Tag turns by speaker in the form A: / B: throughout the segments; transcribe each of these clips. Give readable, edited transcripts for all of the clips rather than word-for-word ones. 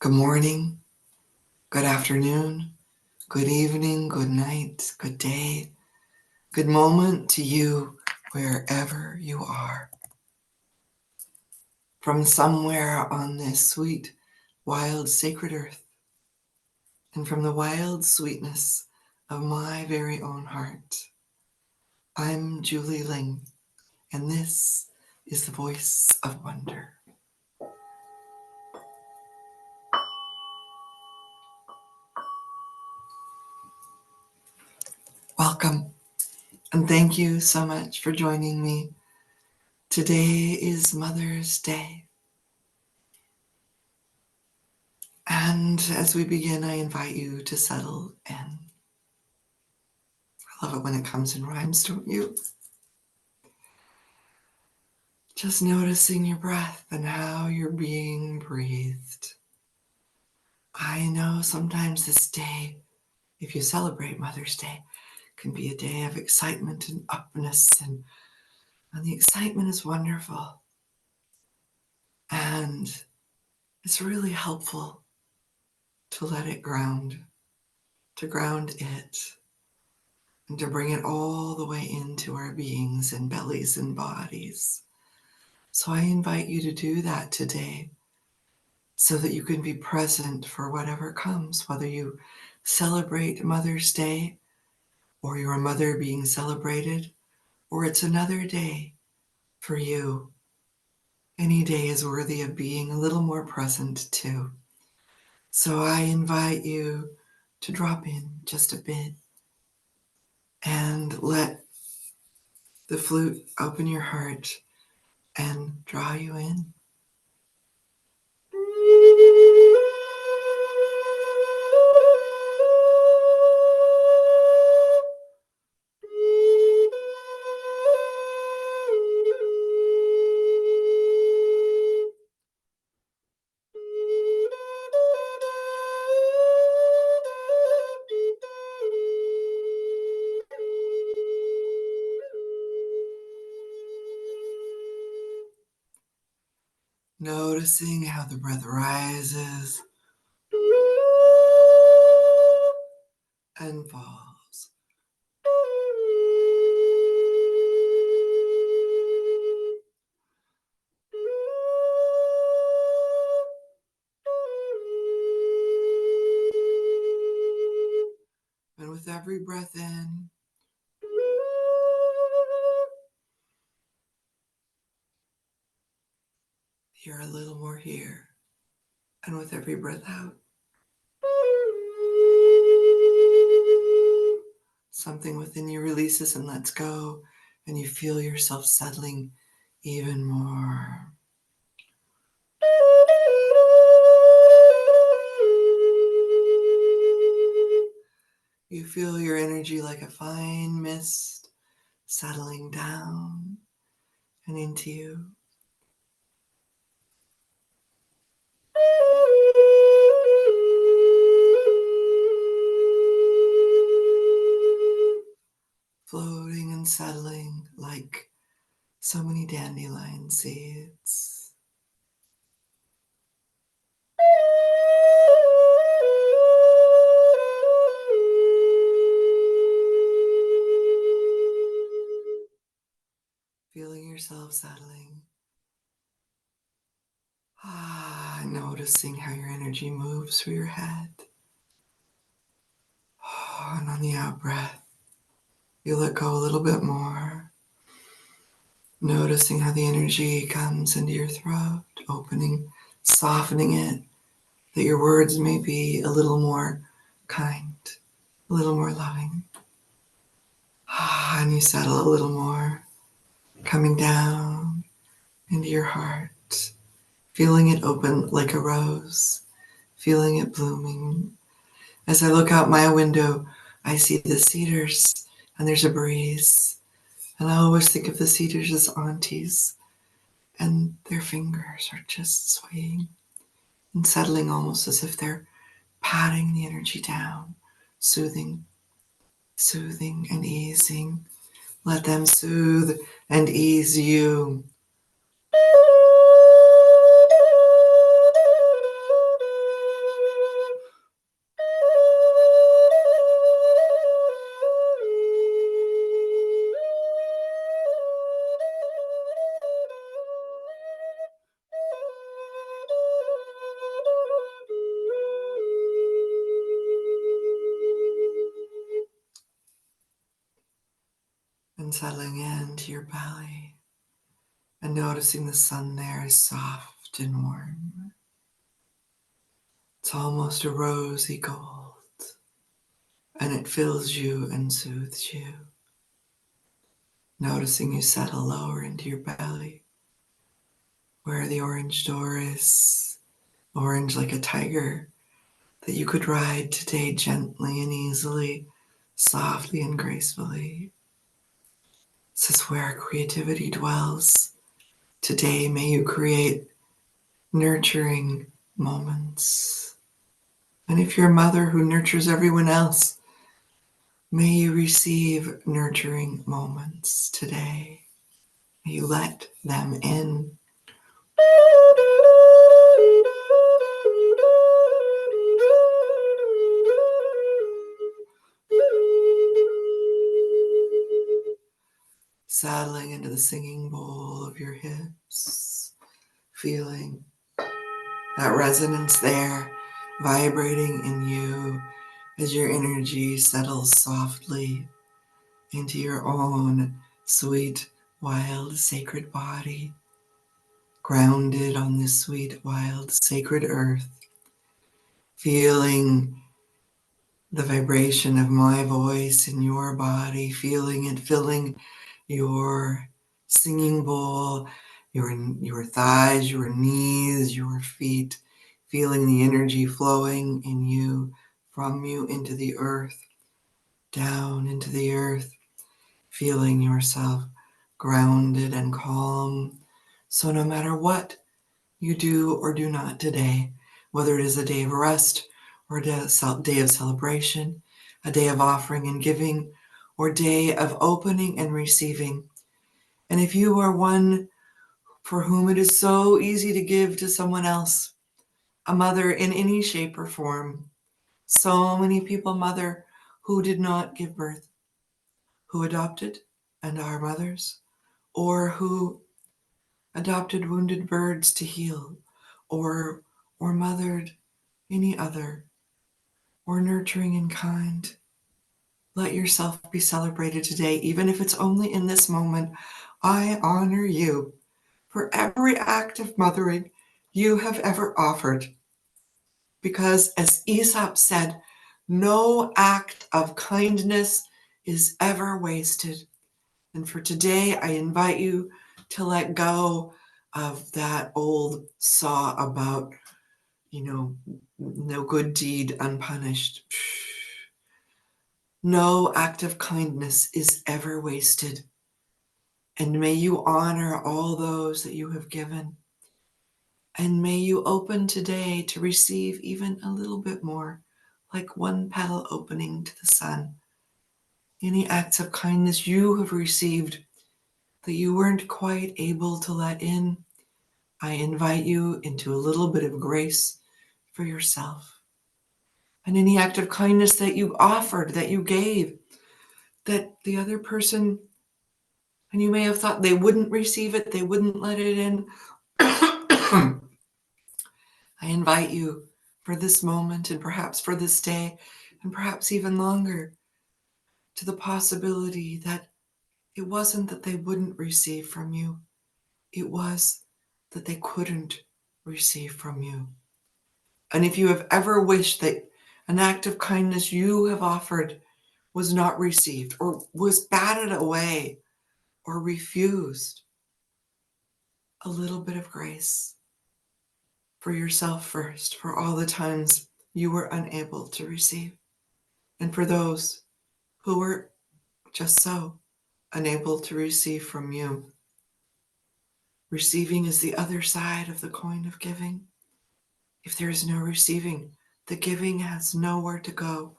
A: Good morning, good afternoon, good evening, good night, good day, good moment to you wherever you are. From somewhere on this sweet, wild, sacred earth, and from the wild sweetness of my very own heart, I'm Julie Ling, and this is the Voice of Wonder. Welcome, and thank you so much for joining me. Today is Mother's Day. And as we begin, I invite you to settle in. I love it when it comes in rhymes, don't you? Just noticing your breath and how you're being breathed. I know sometimes this day, if you celebrate Mother's Day, can be a day of excitement and upness, and the excitement is wonderful. And it's really helpful to let it ground, to ground it, and to bring it all the way into our beings and bellies and bodies. So I invite you to do that today so that you can be present for whatever comes, whether you celebrate Mother's Day or you're a mother being celebrated, or it's another day for you. Any day is worthy of being a little more present too. So I invite you to drop in just a bit and let the flute open your heart and draw you in. Noticing how the breath rises and falls. And with every breath in, you're a little more here. And with every breath out, something within you releases and lets go, and you feel yourself settling even more. You feel your energy like a fine mist settling down and into you. Floating and settling like so many dandelion seeds. Feeling yourself settling. Noticing how your energy moves through your head. And on the out breath, you let go a little bit more. Noticing how the energy comes into your throat, opening, softening it, that your words may be a little more kind, a little more loving. And you settle a little more, coming down into your heart, feeling it open like a rose, feeling it blooming. As I look out my window, I see the cedars, and there's a breeze. And I always think of the cedars as aunties, and their fingers are just swaying and settling almost as if they're patting the energy down, soothing, soothing and easing. Let them soothe and ease you. settling into your belly and noticing the sun there is soft and warm. It's almost a rosy gold, and it fills you and soothes you. Noticing you settle lower into your belly, where the orange door is, orange like a tiger, that you could ride today gently and easily, softly and gracefully. This is where creativity dwells. Today, may you create nurturing moments. And if you're a mother who nurtures everyone else, may you receive nurturing moments today. May you let them in. Saddling into the singing bowl of your hips, feeling that resonance there, vibrating in you as your energy settles softly into your own sweet, wild, sacred body, grounded on this sweet, wild, sacred earth, feeling the vibration of my voice in your body, feeling it filling your singing bowl, your thighs, your knees, your feet, feeling the energy flowing in you, from you into the earth, down into the earth, feeling yourself grounded and calm. So no matter what you do or do not today, whether it is a day of rest or a day of celebration, a day of offering and giving, or day of opening and receiving. And if you are one for whom it is so easy to give to someone else, a mother in any shape or form, so many people mother who did not give birth, who adopted and are mothers, or who adopted wounded birds to heal, or mothered any other, or nurturing and kind. Let yourself be celebrated today, even if it's only in this moment. I honor you for every act of mothering you have ever offered. Because as Aesop said, no act of kindness is ever wasted. And for today, I invite you to let go of that old saw about, no good deed unpunished. No act of kindness is ever wasted. And may you honor all those that you have given. And may you open today to receive even a little bit more, like one petal opening to the sun. Any acts of kindness you have received that you weren't quite able to let in, I invite you into a little bit of grace for yourself. And any act of kindness that you offered, that you gave, that the other person, and you may have thought they wouldn't receive it, they wouldn't let it in. I invite you for this moment, and perhaps for this day, and perhaps even longer, to the possibility that it wasn't that they wouldn't receive from you, it was that they couldn't receive from you. And if you have ever wished that an act of kindness you have offered was not received, or was batted away, or refused, a little bit of grace for yourself first, for all the times you were unable to receive, and for those who were just so unable to receive from you. Receiving is the other side of the coin of giving. If there is no receiving, the giving has nowhere to go.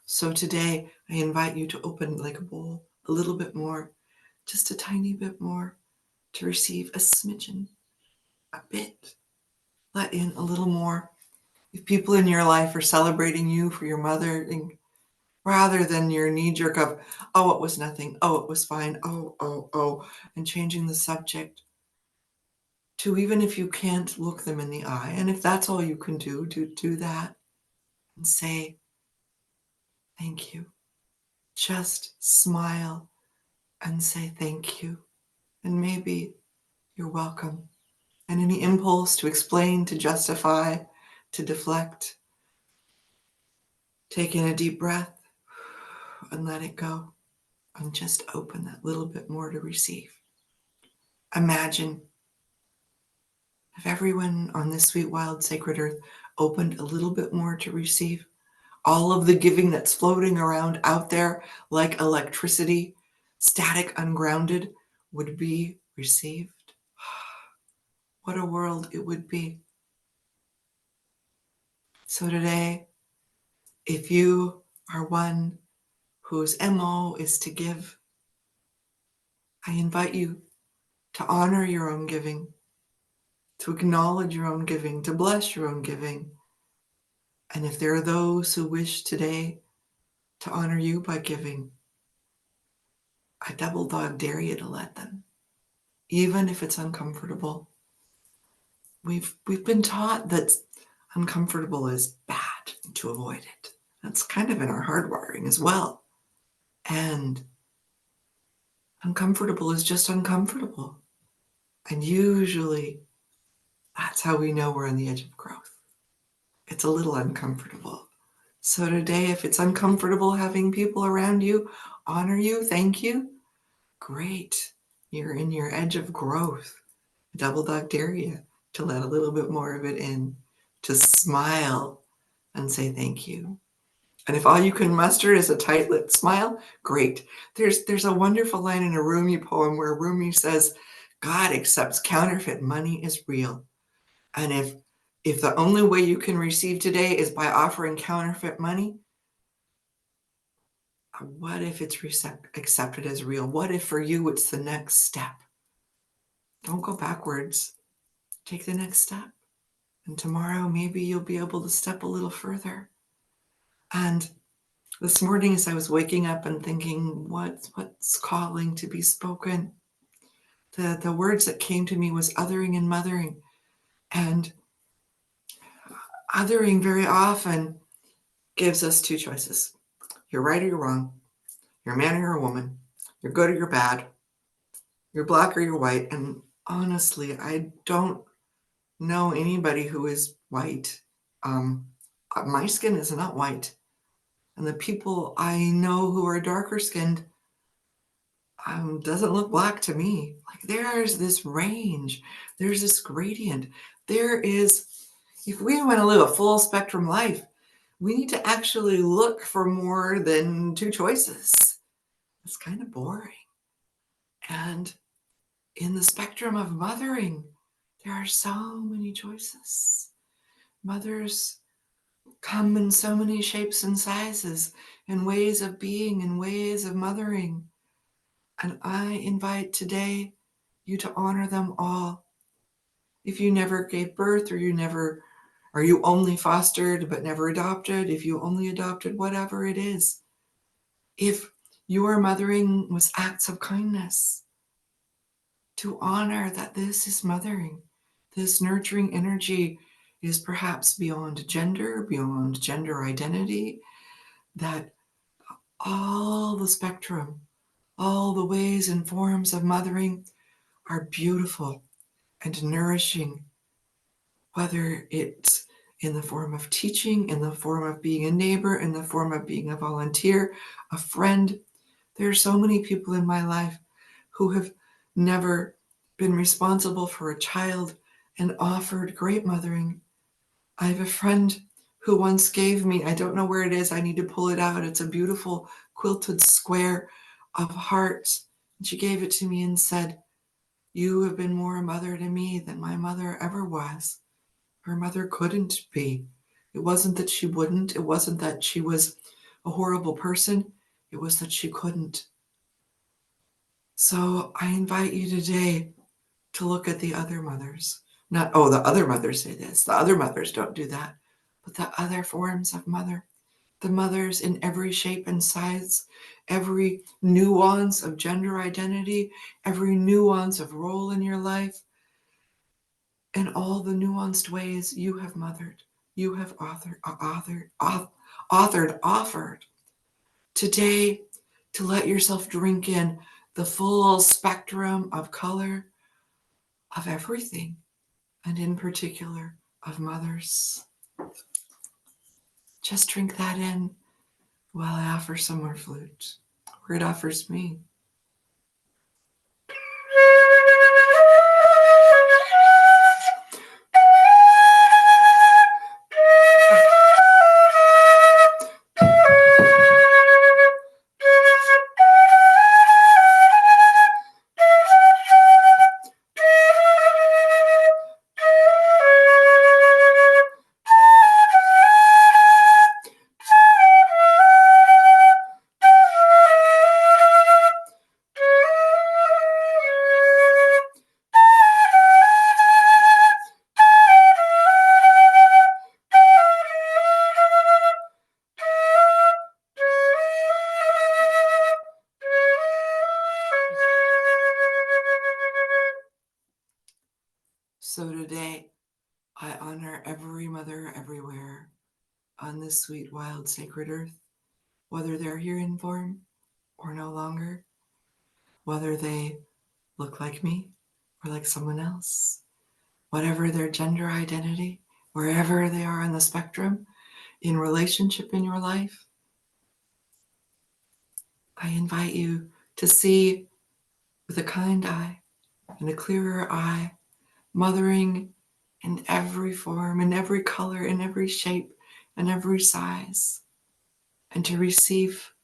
A: So today, I invite you to open like a bowl a little bit more, just a tiny bit more, to receive a smidgen, a bit. Let in a little more. If people in your life are celebrating you for your mothering, rather than your knee-jerk of, oh, it was nothing, oh, it was fine, oh, and changing the subject, to even if you can't look them in the eye, and if that's all you can do that and say, thank you. Just smile and say thank you. And maybe you're welcome. And any impulse to explain, to justify, to deflect, take in a deep breath and let it go. And just open that little bit more to receive. Imagine if everyone on this sweet, wild, sacred earth opened a little bit more to receive. All of the giving that's floating around out there like electricity, static, ungrounded, would be received. What a world it would be. So today, if you are one whose MO is to give, I invite you to honor your own giving, to acknowledge your own giving, to bless your own giving. And if there are those who wish today to honor you by giving, I double dog dare you to let them, even if it's uncomfortable. We've been taught that uncomfortable is bad and to avoid it. That's kind of in our hardwiring as well. And uncomfortable is just uncomfortable. And usually that's how we know we're on the edge of growth. It's a little uncomfortable. So today, if it's uncomfortable having people around you honor you, thank you, great. You're in your edge of growth. Double dog dare you to let a little bit more of it in, to smile and say thank you. And if all you can muster is a tight-lipped smile, great. There's a wonderful line in a Rumi poem where Rumi says, God accepts counterfeit money as real. And if the only way you can receive today is by offering counterfeit money, what if it's accepted as real? What if for you it's the next step? Don't go backwards. Take the next step. And tomorrow maybe you'll be able to step a little further. And this morning as I was waking up and thinking, what's calling to be spoken? The words that came to me was othering and mothering. And othering very often gives us two choices. You're right or you're wrong. You're a man or you're a woman. You're good or you're bad. You're black or you're white. And honestly, I don't know anybody who is white. My skin is not white. And the people I know who are darker skinned doesn't look black to me. Like there's this range. There's this gradient. There is, if we want to live a full spectrum life, we need to actually look for more than two choices. It's kind of boring. And in the spectrum of mothering, there are so many choices. Mothers come in so many shapes and sizes and ways of being and ways of mothering. And I invite today you to honor them all. If you never gave birth or you only fostered but never adopted, if you only adopted, whatever it is, if your mothering was acts of kindness, to honor that this is mothering, this nurturing energy is perhaps beyond gender identity, that all the spectrum, all the ways and forms of mothering are beautiful and nourishing, whether it's in the form of teaching, in the form of being a neighbor, in the form of being a volunteer, a friend. There are so many people in my life who have never been responsible for a child and offered great mothering. I have a friend who once gave me, I don't know where it is, I need to pull it out. It's a beautiful quilted square of hearts. And she gave it to me and said, you have been more a mother to me than my mother ever was. Her mother couldn't be. It wasn't that she wouldn't. It wasn't that she was a horrible person. It was that she couldn't. So I invite you today to look at the other mothers. Not, oh, the other mothers say this. The other mothers don't do that. But the other forms of mother. The mothers in every shape and size, every nuance of gender identity, every nuance of role in your life, and all the nuanced ways you have mothered, you have offered today, to let yourself drink in the full spectrum of color of everything, and in particular of mothers. Just drink that in while I offer some more flute, or it offers me. So today, I honor every mother everywhere on this sweet, wild, sacred earth, whether they're here in form or no longer, whether they look like me or like someone else, whatever their gender identity, wherever they are on the spectrum, in relationship in your life. I invite you to see with a kind eye and a clearer eye, mothering in every form, in every color, in every shape, and every size, and to receive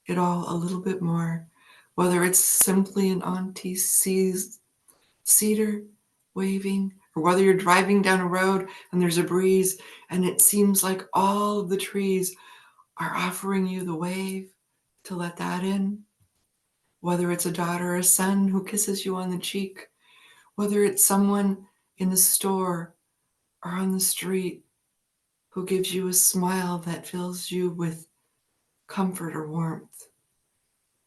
A: it all a little bit more, whether it's simply an auntie sees cedar waving, or whether you're driving down a road and there's a breeze and it seems like all of the trees are offering you the wave to let that in, whether it's a daughter or a son who kisses you on the cheek, whether it's someone in the store or on the street who gives you a smile that fills you with comfort or warmth.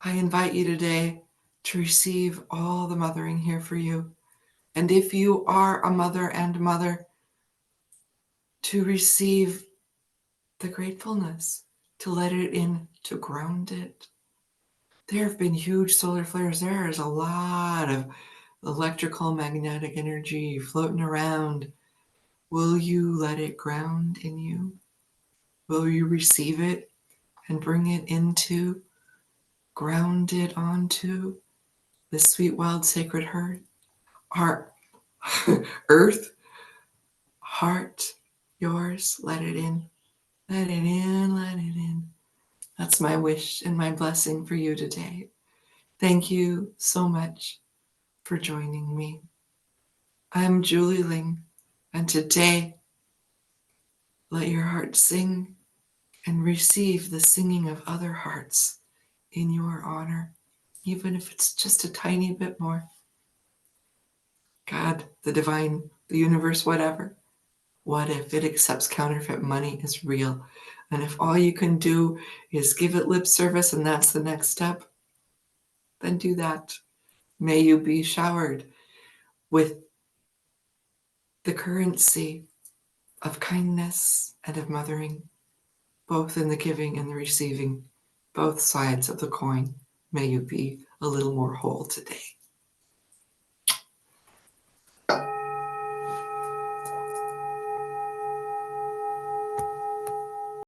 A: I invite you today to receive all the mothering here for you. And if you are a mother and mother, to receive the gratefulness, to let it in, to ground it. There have been huge solar flares. There is a lot of electrical magnetic energy floating around. Will you let it ground in you? Will you receive it and bring it into, ground it onto the sweet, wild, sacred heart, our earth, heart, yours? Let it in. Let it in, let it in. That's my wish and my blessing for you today. Thank you so much for joining me. I'm Julie Ling, and today, let your heart sing and receive the singing of other hearts in your honor, even if it's just a tiny bit more. God, the divine, the universe, whatever. What if it accepts counterfeit money as real? And if all you can do is give it lip service and that's the next step, then do that. May you be showered with the currency of kindness and of mothering, both in the giving and the receiving, both sides of the coin. May you be a little more whole today.